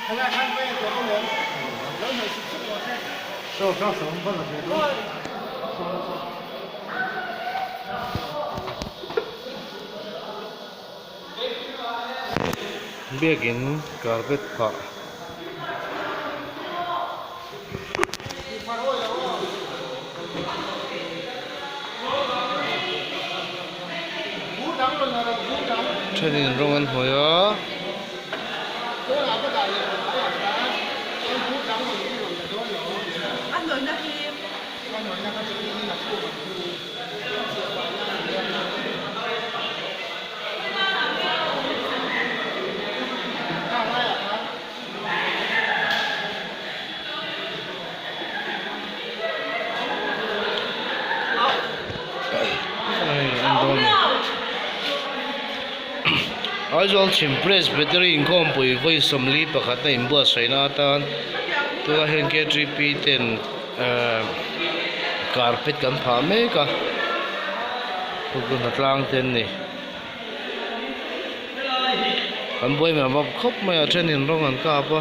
看看看没做不了，然后是吃过噻。少生不了这种。Biakin carpet pa. Training rongan hoya. Anh nói là khi Azol chimpress battery income pui voi somli pakhat na imbu saina tan tua hen ke tripi ten carpet kan pha me ka pukun hatlang ten ni kan boi ma bab khop ma training rong an ka pa